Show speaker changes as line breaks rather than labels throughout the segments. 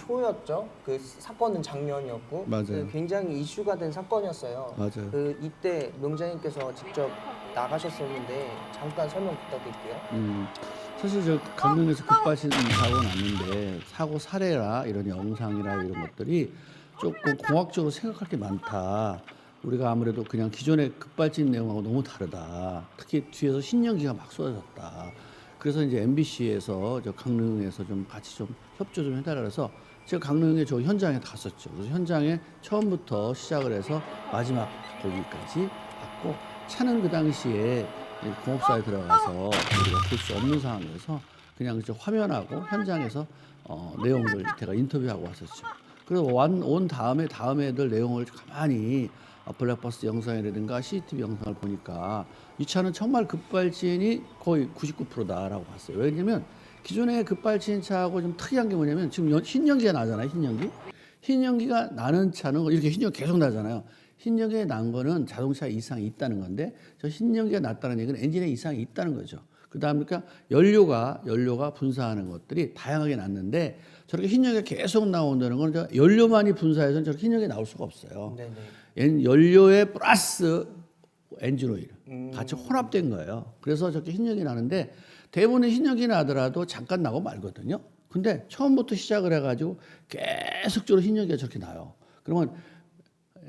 초였죠. 그 사건은 작년이었고
맞아요.
굉장히 이슈가 된 사건이었어요.
맞아요.
이때 명장님께서 직접 나가셨었는데 잠깐 설명 부탁드릴게요.
사실 저 강릉에서 급발진 사고가 났는데 사고 사례라 이런 영상이라 이런 것들이 조금 공학적으로 생각할 게 많다. 우리가 아무래도 그냥 기존의 급발진 내용하고 너무 다르다. 특히 뒤에서 신연기가 막 쏟아졌다. 그래서 이제 MBC에서 저 강릉에서 좀 같이 좀 협조 좀 해달라 그래서 제가 강릉에 저 현장에 갔었죠. 그래서 현장에 처음부터 시작을 해서 마지막 거기까지 갔고 차는 그 당시에 공업사에 들어가서 우리가 볼 수 없는 상황에서 그냥 저 화면하고 현장에서 내용을 제가 인터뷰하고 왔었죠. 그래서 온 다음에 애들 내용을 가만히 블랙박스 영상이라든가 CCTV 영상을 보니까 이 차는 정말 급발진이 거의 99%다라고 봤어요. 왜냐면 기존의 급발진 차하고 좀 특이한 게 뭐냐면 지금 흰연기가 나잖아요. 흰연기가 나는 차는 이렇게 흰연기 계속 나잖아요. 흰연기가 난 거는 자동차에 이상이 있다는 건데 저 흰연기가 났다는 얘기는 엔진에 이상이 있다는 거죠. 그다음 그러니까 연료가 분사하는 것들이 다양하게 났는데 저렇게 흰연기가 계속 나온다는 건 연료만이 분사해서는 저렇게 흰연기가 나올 수가 없어요.
네네.
연료에 플러스 엔진 오일 같이 혼합된 거예요. 그래서 저렇게 흰연기 나는데 대부분의 흰연기 나더라도 잠깐 나고 말거든요. 근데 처음부터 시작을 해가지고 계속적으로 흰연기가 저렇게 나요. 그러면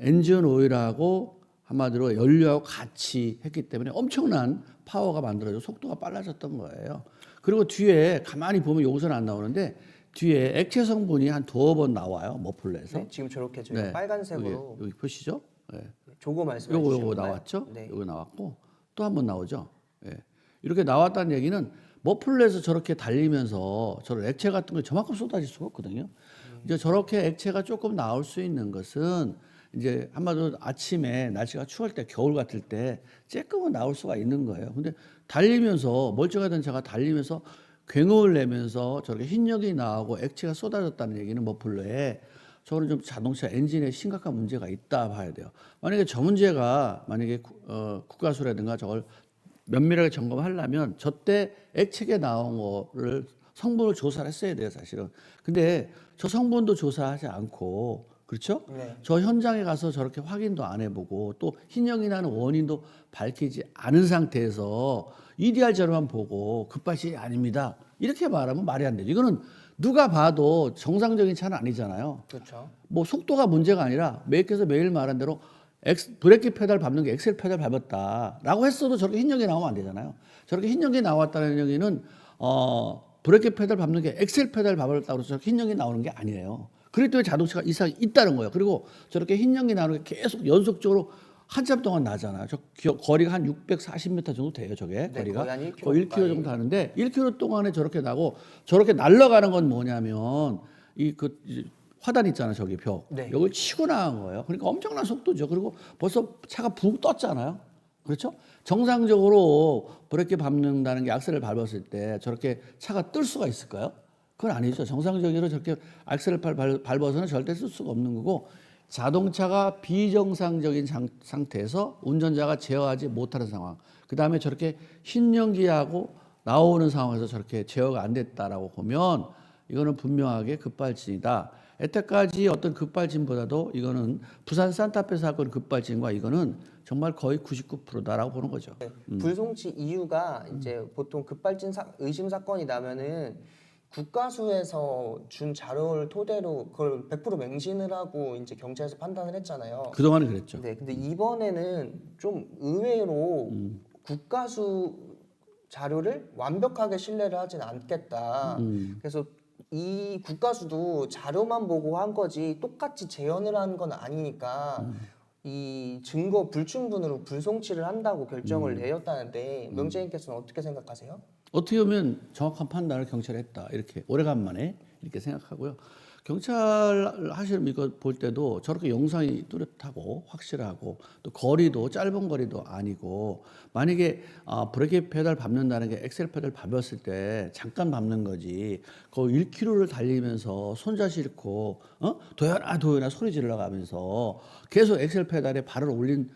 엔진 오일하고 한마디로 연료하고 같이 했기 때문에 엄청난 파워가 만들어져 속도가 빨라졌던 거예요. 그리고 뒤에 가만히 보면 여기서는 안 나오는데 뒤에 액체 성분이 한 2번 나와요. 머플러에서.
네, 지금 저렇게 저희가
네.
빨간색으로
여기 보시죠? 네.
조거 말씀해
요거
주시는
나왔죠?
네.
요거 나왔고 또 한 번 나오죠. 예. 이렇게 나왔다는 얘기는 머플러에서 저렇게 달리면서 저런 액체 같은 거 저만큼 쏟아질 수가 없거든요. 이제 저렇게 액체가 조금 나올 수 있는 것은 이제 한마디로 아침에 날씨가 추울 때 겨울 같을 때 쬐끔은 나올 수가 있는 거예요. 근데 달리면서 멀쩡하던 차가 달리면서 굉음을 내면서 저렇게 흰력이 나오고 액체가 쏟아졌다는 얘기는 머플러에 저는 좀 자동차 엔진에 심각한 문제가 있다 봐야 돼요. 만약에 저 문제가 만약에 국가수라든가 저걸 면밀하게 점검하려면 저때 액체가 나온 거를 성분을 조사를 했어야 돼요, 사실은. 근데 저 성분도 조사하지 않고 그렇죠?
네.
저 현장에 가서 저렇게 확인도 안 해보고 또 흰연이 나는 원인도 밝히지 않은 상태에서 EDR 자료만 보고 급발진이 아닙니다. 이렇게 말하면 말이 안 돼요. 이거는 누가 봐도 정상적인 차는 아니잖아요.
그렇죠.
뭐 속도가 문제가 아니라 매일께서 매일 말한 대로 브레이크 페달 밟는 게 엑셀 페달 밟았다라고 했어도 저렇게 흰연기 나오면 안 되잖아요. 저렇게 흰연기 나왔다는 얘기는 브레이크 페달 밟는 게 엑셀 페달 밟았다고 해서 저렇게 흰연기 나오는 게 아니에요. 그렇기 때문에 자동차가 이상이 있다는 거예요. 그리고 저렇게 흰연기 나오는 게 계속 연속적으로 한참 동안 나잖아요. 저 거리가 한 640m 정도 돼요. 저게
네,
거리가
거의 한 1km
거의 1km
가까이.
정도 하는데 1km 동안에 저렇게 나고 저렇게 날아가는 건 뭐냐면 그 화단 있잖아요. 저기 벽.
네.
여기 치고 나간 거예요. 그러니까 엄청난 속도죠. 그리고 벌써 차가 붕 떴잖아요. 그렇죠? 정상적으로 브레이크 밟는다는 게 악셀을 밟았을 때 저렇게 차가 뜰 수가 있을까요? 그건 아니죠. 정상적으로 저렇게 악셀을 밟아서는 절대 쓸 수가 없는 거고 자동차가 비정상적인 상태에서 운전자가 제어하지 못하는 상황. 그 다음에 저렇게 흰연기하고 나오는 상황에서 저렇게 제어가 안 됐다라고 보면 이거는 분명하게 급발진이다. 여태까지 어떤 급발진보다도 이거는 부산 산타페 사건 급발진과 이거는 정말 거의 99%다라고 보는 거죠.
불송치 이유가 이제 보통 급발진 의심 사건이 나면은 국가수에서 준 자료를 토대로 그걸 100% 맹신을 하고 이제 경찰에서 판단을 했잖아요.
그동안은 그랬죠.
네, 근데 이번에는 좀 의외로 국가수 자료를 완벽하게 신뢰를 하진 않겠다. 그래서 이 국가수도 자료만 보고 한 거지 똑같이 재현을 한 건 아니니까 이 증거 불충분으로 불송치를 한다고 결정을 내렸다는데 명재님께서는 어떻게 생각하세요?
어떻게 보면 정확한 판단을 경찰이 했다. 이렇게 오래간만에 이렇게 생각하고요. 경찰 하시는 이거 볼 때도 저렇게 영상이 뚜렷하고 확실하고 또 거리도 짧은 거리도 아니고 만약에 브레이크 페달 밟는다는 게 엑셀 페달 밟았을 때 잠깐 밟는 거지 거의 1km를 달리면서 손자 싣고 도연아 소리 질러가면서 계속 엑셀 페달에 발을 올린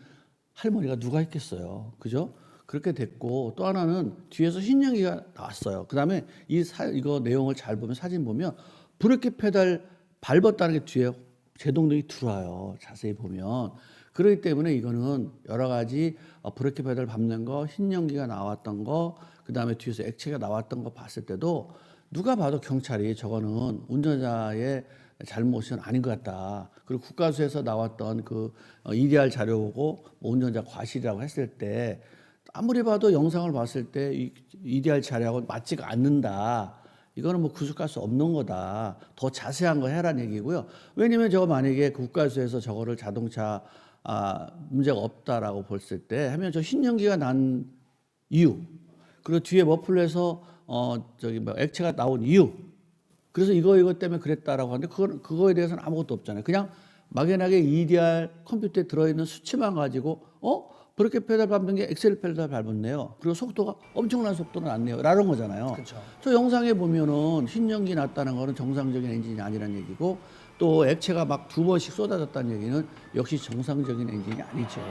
할머니가 누가 있겠어요. 그죠? 그렇게 됐고 또 하나는 뒤에서 흰연기가 나왔어요. 그다음에 이거 내용을 잘 보면 사진 보면 브레이크 페달 밟았다는 게 뒤에 제동등이 들어와요. 자세히 보면. 그렇기 때문에 이거는 여러 가지 브레이크 페달 밟는 거, 흰 연기가 나왔던 거, 그다음에 뒤에서 액체가 나왔던 거 봤을 때도 누가 봐도 경찰이 저거는 운전자의 잘못은 아닌 것 같다. 그리고 국가수에서 나왔던 그 EDR 자료 보고 뭐 운전자 과실이라고 했을 때 아무리 봐도 영상을 봤을 때 이 EDR 자료하고 맞지가 않는다. 이거는 뭐 구속할 수 없는 거다. 더 자세한 거 해라는 얘기고요. 왜냐면 저거 만약에 국가수에서 저거를 자동차 문제가 없다라고 봤을 때 하면 저 흰 연기가 난 이유, 그리고 뒤에 머플러에서 저기 뭐 액체가 나온 이유, 그래서 이거 때문에 그랬다라고 하는데 그거에 대해서는 아무것도 없잖아요. 그냥 막연하게 EDR 컴퓨터에 들어있는 수치만 가지고 브레이크 페달 밟는 게 엑셀 페달 밟았네요. 그리고 속도가 엄청난 속도는 났네요. 라는 거잖아요.
그렇죠.
저 영상에 보면은 흰 연기 났다는 거는 정상적인 엔진이 아니라는 얘기고 또 액체가 막 2번씩 쏟아졌다는 얘기는 역시 정상적인 엔진이 아니죠.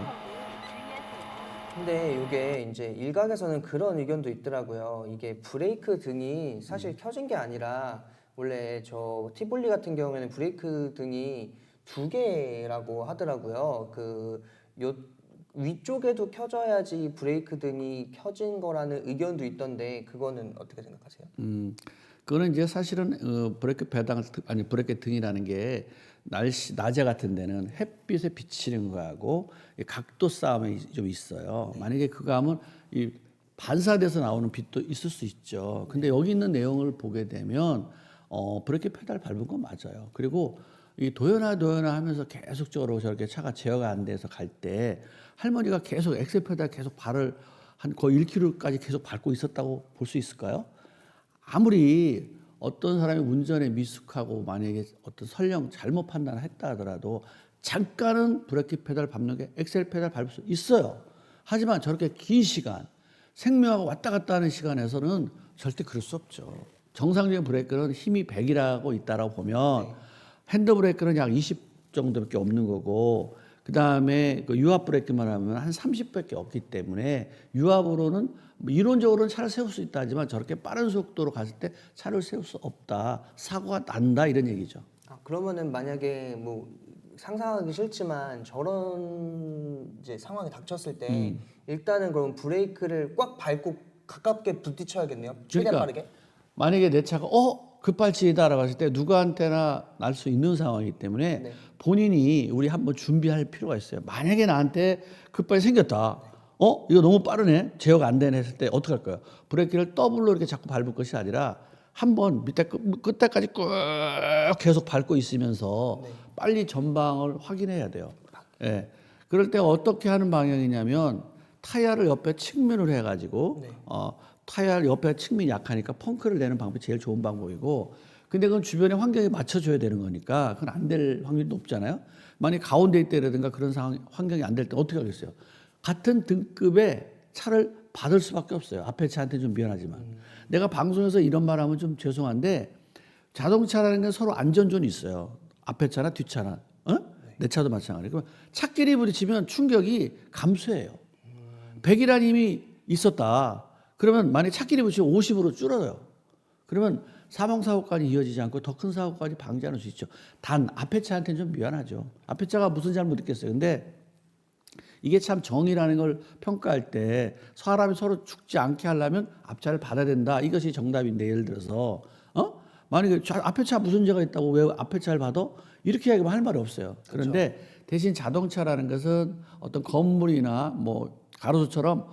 근데 이게 이제 일각에서는 그런 의견도 있더라고요. 이게 브레이크 등이 사실 켜진 게 아니라 원래 저 티볼리 같은 경우에는 브레이크 등이 2개라고 하더라고요. 요 위쪽에도 켜져야지 브레이크 등이 켜진 거라는 의견도 있던데 그거는 어떻게 생각하세요?
그거는 이제 사실은 브레이크 배당 아니 브레이크 등이라는 게 낮에 같은 데는 햇빛에 비치는 거하고 각도 싸움이 좀 있어요. 만약에 그거 하면 이 반사돼서 나오는 빛도 있을 수 있죠. 근데 여기 있는 내용을 보게 되면 브레이크 페달 밟은 건 맞아요. 그리고 이 도연아 하면서 계속적으로 저렇게 차가 제어가 안 돼서 갈 때 할머니가 계속 엑셀 페달 계속 발을 한 거의 1km까지 계속 밟고 있었다고 볼 수 있을까요? 아무리 어떤 사람이 운전에 미숙하고 만약에 어떤 설령 잘못 판단을 했다 하더라도 잠깐은 브레이크 페달 밟는 게 엑셀 페달 밟을 수 있어요. 하지만 저렇게 긴 시간, 생명하고 왔다 갔다 하는 시간에서는 절대 그럴 수 없죠. 정상적인 브레이크는 힘이 100이라고 있다라고 보면 핸드 브레이크는 약 20 정도밖에 없는 거고 그다음에 그 유압 브레이크만 하면 한 30밖에 없기 때문에 유압으로는 이론적으로는 차를 세울 수 있다 하지만 저렇게 빠른 속도로 갔을 때 차를 세울 수 없다. 사고가 난다 이런 얘기죠.
그러면은 만약에 뭐 상상하기 싫지만 저런 이제 상황이 닥쳤을 때 일단은 그럼 브레이크를 꽉 밟고 가깝게 부딪혀야겠네요. 최대한
그러니까
빠르게.
만약에 내 차가 급발진이다라고 했을 때 누구한테나 날 수 있는 상황이기 때문에
네.
본인이 우리 한번 준비할 필요가 있어요. 만약에 나한테 급발이 생겼다. 이거 너무 빠르네. 제어가 안 되네 했을 때 어떻게 할 거예요? 브레이크를 더블로 이렇게 자꾸 밟을 것이 아니라 한번 밑에 끝에까지 꾹 계속 밟고 있으면서 빨리 전방을 확인해야 돼요. 예. 그럴 때 어떻게 하는 방향이냐면 타이어를 옆에 측면으로 해가지고 타이어 옆에 측면이 약하니까 펑크를 내는 방법이 제일 좋은 방법이고 근데 그건 주변의 환경에 맞춰줘야 되는 거니까 그건 안 될 확률이 높잖아요. 만약 가운데 있다라든가 그런 상황 환경이 안 될 때 어떻게 하겠어요? 같은 등급의 차를 받을 수밖에 없어요. 앞에 차한테 좀 미안하지만 내가 방송에서 이런 말하면 좀 죄송한데 자동차라는 게 서로 안전존이 있어요. 앞에 차나 뒤 차나 내 차도 마찬가지. 그러면 차끼리 부딪히면 충격이 감소해요. 100이라는 힘이 있었다. 그러면 만약 차끼리 부딪히면 50으로 줄어요. 그러면 사망사고까지 이어지지 않고 더 큰 사고까지 방지할 수 있죠. 단 앞에 차한테는 좀 미안하죠. 앞에 차가 무슨 잘못 있겠어요. 근데 이게 참 정의라는 걸 평가할 때 사람이 서로 죽지 않게 하려면 앞차를 받아야 된다. 이것이 정답인데 예를 들어서 만약에 앞에 차 무슨 죄가 있다고 왜 앞에 차를 받아? 이렇게 이야기하면 할 말이 없어요. 그런데 대신 자동차라는 것은 어떤 건물이나 뭐 가로수처럼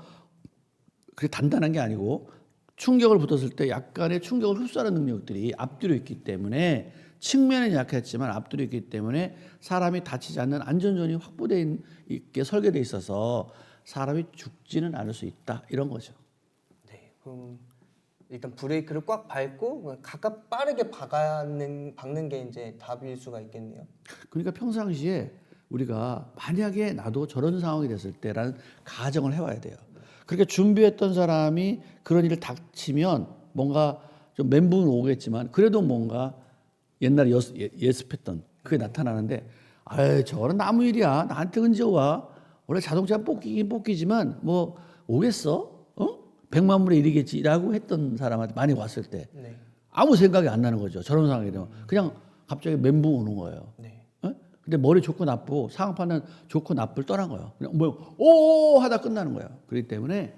그게 단단한 게 아니고 충격을 붙었을 때 약간의 충격을 흡수하는 능력들이 앞뒤로 있기 때문에 측면은 약했지만 앞뒤로 있기 때문에 사람이 다치지 않는 안전존이 확보되어 있게 설계되어 있어서 사람이 죽지는 않을 수 있다 이런 거죠.
네, 그럼 일단 브레이크를 꽉 밟고 빠르게 박는 게 이제 답일 수가 있겠네요.
그러니까 평상시에 우리가 만약에 나도 저런 상황이 됐을 때라는 가정을 해와야 돼요. 그렇게 준비했던 사람이 그런 일을 닥치면 뭔가 좀 멘붕은 오겠지만 그래도 뭔가 옛날에 예습했던 그게 나타나는데 저거는 나무 일이야. 나한테 언제 와? 원래 자동차 뽑기긴 뽑기지만 뭐 오겠어? 100만 분의 1이겠지라고 했던 사람한테 많이 왔을 때 아무 생각이 안 나는 거죠. 저런 상황이 되면 그냥 갑자기 멘붕 오는 거예요.
네.
어? 근데 머리 좋고 나쁘고 상황판은 좋고 나쁘를 떠난 거예요. 그냥 오 하다 끝나는 거예요. 그렇기 때문에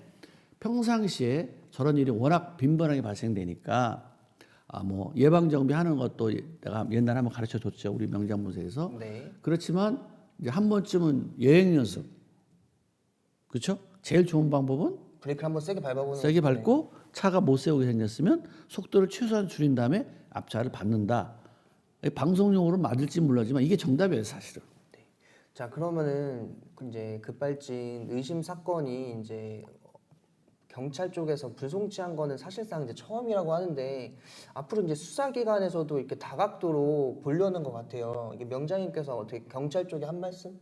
평상시에 저런 일이 워낙 빈번하게 발생되니까 뭐 예방 정비하는 것도 내가 옛날에 한번 가르쳐 줬죠. 우리 명장문서에서.
네.
그렇지만 이제 한 번쯤은 여행 연습. 그렇죠? 제일 좋은 방법은
브레이크를 한번 세게 밟아보는
세게
거죠.
밟고 차가 못 세우게 생겼으면 속도를 최소한 줄인 다음에 앞차를 밟는다. 방송용으로 맞을지 몰라지만 이게 정답이에요, 사실은.
자, 그러면은 이제 급발진 의심 사건이 이제 경찰 쪽에서 불송치한 거는 사실상 이제 처음이라고 하는데 앞으로 이제 수사기관에서도 이렇게 다각도로 보려는 것 같아요. 이게 명장님께서 어떻게 경찰 쪽에 한 말씀?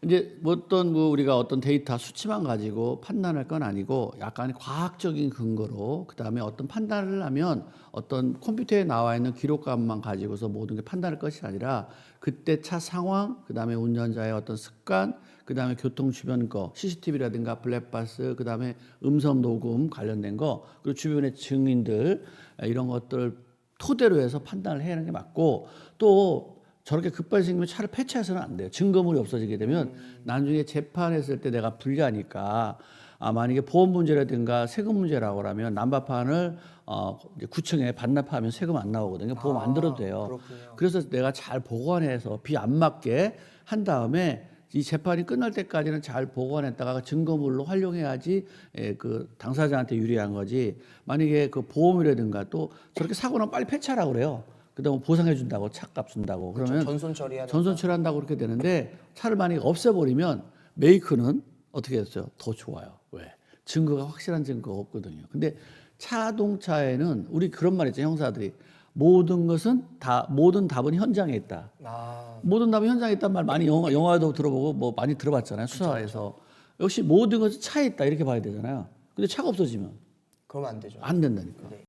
이제 뭐 어떤 우리가 어떤 데이터 수치만 가지고 판단할 건 아니고 약간의 과학적인 근거로 그다음에 어떤 판단을 하면 어떤 컴퓨터에 나와 있는 기록값만 가지고서 모든 게 판단할 것이 아니라 그때 차 상황, 그다음에 운전자의 어떤 습관, 그다음에 교통 주변 거, CCTV라든가 블랙박스, 그다음에 음성 녹음 관련된 거, 그리고 주변의 증인들 이런 것들 토대로 해서 판단을 해야 하는 게 맞고 또 저렇게 급발이 생기면 차를 폐차해서는 안 돼요. 증거물이 없어지게 되면 나중에 재판했을 때 내가 불리하니까 만약에 보험 문제라든가 세금 문제라고 하면 난방판을 이제 구청에 반납하면 세금 안 나오거든요. 보험 안 들어도 돼요.
그렇군요.
그래서 내가 잘 보관해서 비 안 맞게 한 다음에 이 재판이 끝날 때까지는 잘 보관했다가 증거물로 활용해야지 그 당사자한테 유리한 거지. 만약에 그 보험이라든가 또 저렇게 사고 나면 빨리 폐차하라고 그래요. 그다음에 보상해 준다고 차값 준다고 그러면
전손 처리하는
전손 처리한다고 그렇게 되는데 차를 만약에 없애버리면 메이크는 어떻게 됐어요? 더 좋아요. 왜? 증거가 확실한 증거가 없거든요. 근데 자동차에는 우리 그런 말 있죠, 형사들이 모든 답은 현장에 있다. 모든 답은 현장에 있단 말 많이 영화도 들어보고 뭐 많이 들어봤잖아요. 수사에서 역시 모든 것은 차에 있다 이렇게 봐야 되잖아요. 근데 차가 없어지면
그러면 안 되죠.
안 된다니까.
네.